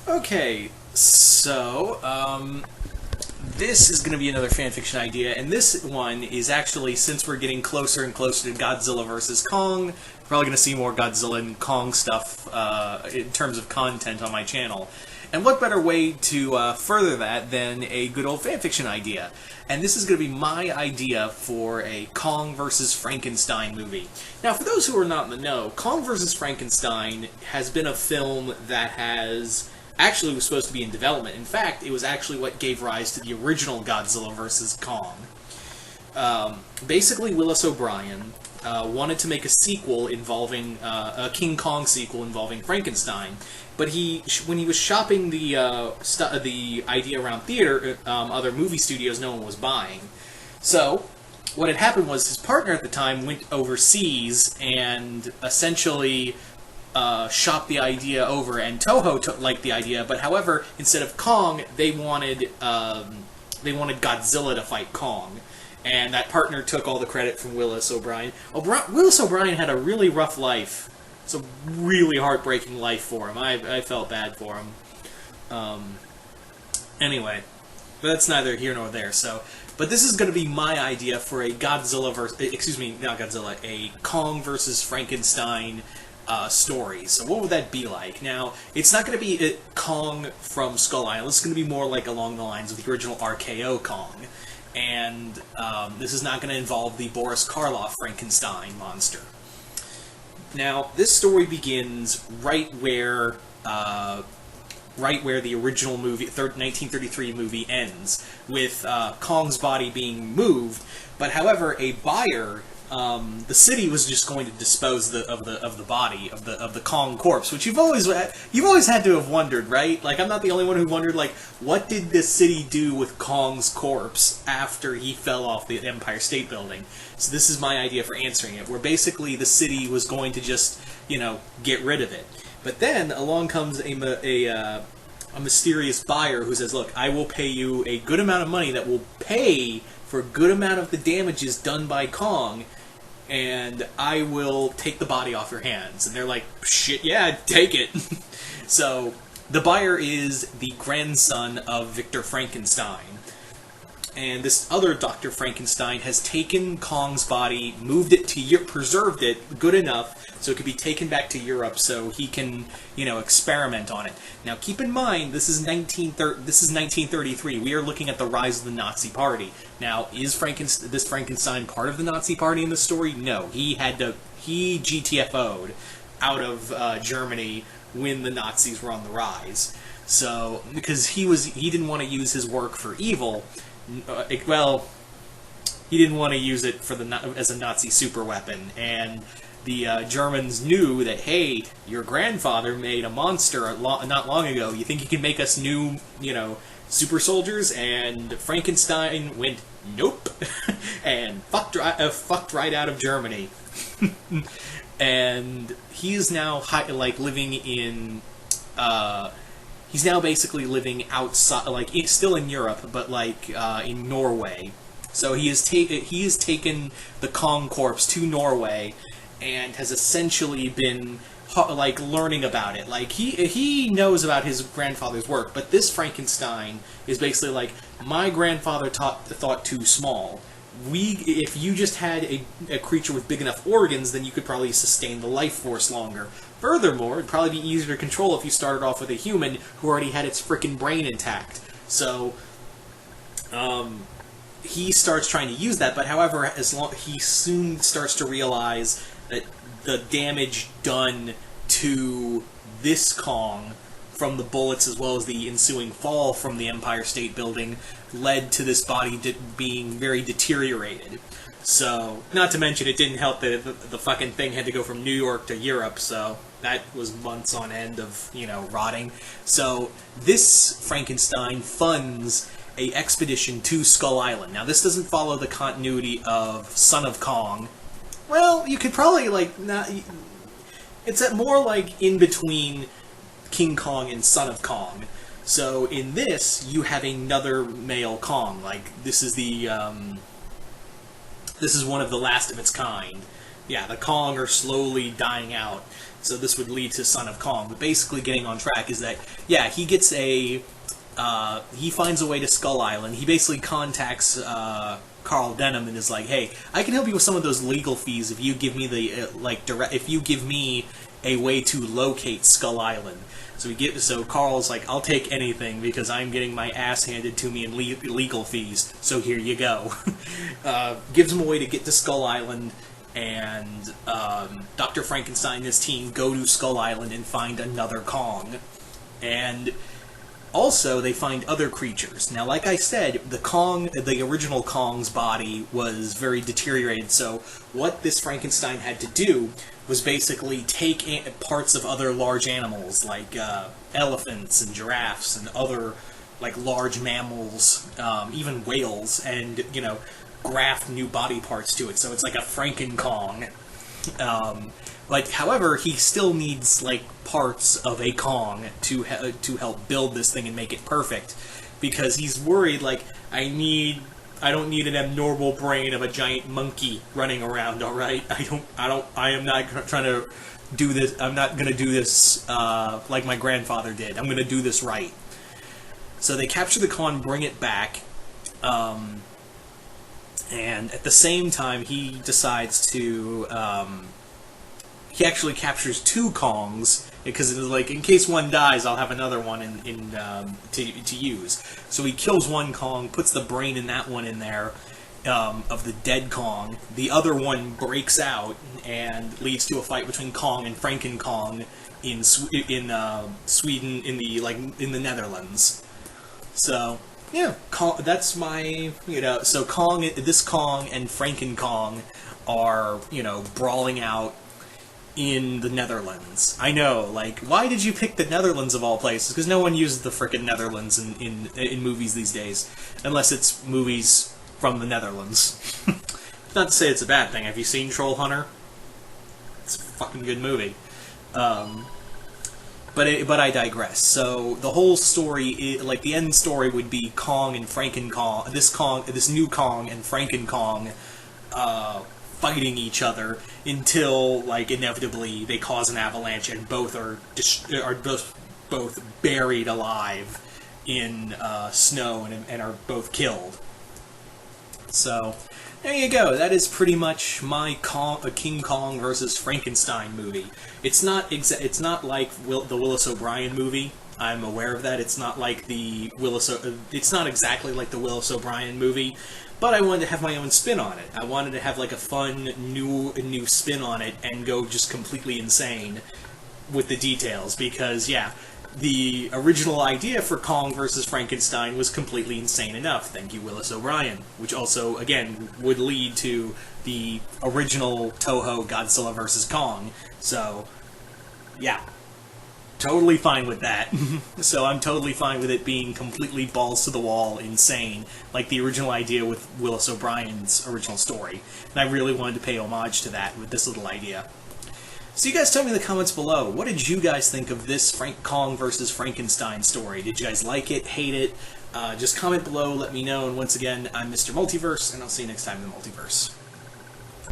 Okay, so, this is going to be another fanfiction idea, and this one is actually, since we're getting closer and closer to Godzilla vs. Kong, we're probably going to see more Godzilla and Kong stuff in terms of content on my channel. And what better way to further that than a good old fanfiction idea? And this is going to be my idea for a Kong vs. Frankenstein movie. Now, for those who are not in the know, Kong vs. Frankenstein has been a film that has actually was supposed to be in development. In fact, it was actually what gave rise to the original Godzilla vs. Kong. Basically, Willis O'Brien wanted to make a sequel involving a King Kong sequel involving Frankenstein, but when he was shopping the idea around theater, other movie studios, no one was buying. So what had happened was his partner at the time went overseas and essentially shopped the idea over, and Toho liked the idea, but however, instead of Kong, they wanted Godzilla to fight Kong. And that partner took all the credit from Willis O'Brien. Willis O'Brien had a really rough life. It's a really heartbreaking life for him. I felt bad for him. Anyway, but that's neither here nor there. But this is going to be my idea for a a Kong versus Frankenstein story. So what would that be like? Now, it's not going to be Kong from Skull Island. It's going to be more like along the lines of the original RKO Kong. And this is not going to involve the Boris Karloff Frankenstein monster. Now, this story begins right where the original movie, 1933 movie, ends, with Kong's body being moved. But however, a buyer, the city was just going to dispose of the body of the Kong corpse, which you've always had to have wondered, right? Like, I'm not the only one who wondered, like, what did the city do with Kong's corpse after he fell off the Empire State Building? So this is my idea for answering it, where basically the city was going to just, get rid of it. But then along comes a mysterious buyer who says, look, I will pay you a good amount of money that will pay for a good amount of the damages done by Kong, and I will take the body off your hands. And they're like, shit, yeah, take it. So the buyer is the grandson of Victor Frankenstein. And this other Dr. Frankenstein has taken Kong's body, moved it to Europe, preserved it good enough so it could be taken back to Europe so he can, experiment on it. Now, keep in mind, this is 1933. We are looking at the rise of the Nazi Party. Now, is this Frankenstein part of the Nazi Party in the story? No. He GTFO'd out of Germany when the Nazis were on the rise. So, because he didn't want to use his work for evil. He didn't want to use it as a Nazi superweapon, and the Germans knew that, hey, your grandfather made a monster not long ago. You think you can make us new, super soldiers? And Frankenstein went, nope, and fucked right out of Germany. And he is now living in. He's now basically living outside, still in Europe, but in Norway. So he has taken the Kong corpse to Norway, and has essentially been learning about it. He knows about his grandfather's work, but this Frankenstein is basically my grandfather thought too small. If you just had a creature with big enough organs, then you could probably sustain the life force longer. Furthermore, it'd probably be easier to control if you started off with a human who already had its frickin' brain intact. So, he starts trying to use that, but however, he soon starts to realize that the damage done to this Kong from the bullets as well as the ensuing fall from the Empire State Building led to this body being very deteriorated. So, not to mention, it didn't help that the fucking thing had to go from New York to Europe, so that was months on end of, rotting. So, this Frankenstein funds a expedition to Skull Island. Now, this doesn't follow the continuity of Son of Kong. Well, you could probably, it's more in between King Kong and Son of Kong. So, in this, you have another male Kong. This is one of the last of its kind. yeah, the Kong are slowly dying out. So this would lead to Son of Kong. But basically, getting on track is that, yeah, he gets a he finds a way to Skull Island. He basically contacts Carl Denham and is like, "Hey, I can help you with some of those legal fees if you give me the if you give me a way to locate Skull Island." So Carl's like, "I'll take anything because I'm getting my ass handed to me in legal fees. So here you go." Gives him a way to get to Skull Island, and Dr. Frankenstein and his team go to Skull Island and find another Kong, and also, they find other creatures. Now, like I said, the original Kong's body was very deteriorated, so what this Frankenstein had to do was basically take parts of other large animals, like elephants and giraffes and other, like, large mammals, even whales, and, graft new body parts to it, so it's like a Franken-Kong. However, he still needs, parts of a Kong to help build this thing and make it perfect, because he's worried, I don't need an abnormal brain of a giant monkey running around, alright? I am not trying to do this, I'm not gonna do this, like my grandfather did. I'm gonna do this right. So they capture the Kong, bring it back, and at the same time, he decides to, he actually captures two Kongs, because it's like, in case one dies, I'll have another one to use. So he kills one Kong, puts the brain in that one in there, of the dead Kong. The other one breaks out and leads to a fight between Kong and Franken-Kong in Sweden, in the Netherlands. So yeah, that's my so this Kong and Franken-Kong are brawling out in the Netherlands. I know, why did you pick the Netherlands of all places? Because no one uses the frickin' Netherlands in movies these days, unless it's movies from the Netherlands. Not to say it's a bad thing. Have you seen Troll Hunter? It's a fucking good movie. But I digress. So the whole story, the end story would be Kong and Franken-Kong, this new Kong and Franken-Kong, fighting each other until, inevitably they cause an avalanche and both are both buried alive in snow and are both killed. So there you go. That is pretty much my King Kong versus Frankenstein movie. It's not like the Willis O'Brien movie. I'm aware of that. It's not like it's not exactly like the Willis O'Brien movie, but I wanted to have my own spin on it. I wanted to have a fun new spin on it and go just completely insane with the details, because yeah, the original idea for Kong versus Frankenstein was completely insane enough. Thank you, Willis O'Brien, which also again would lead to the original Toho Godzilla vs. Kong. So yeah, totally fine with that. So I'm totally fine with it being completely balls to the wall insane, like the original idea with Willis O'Brien's original story. And I really wanted to pay homage to that with this little idea. So you guys tell me in the comments below, what did you guys think of this Kong versus Frankenstein story? Did you guys like it, hate it? Just comment below, let me know. And once again, I'm Mr. Multiverse, and I'll see you next time in the Multiverse.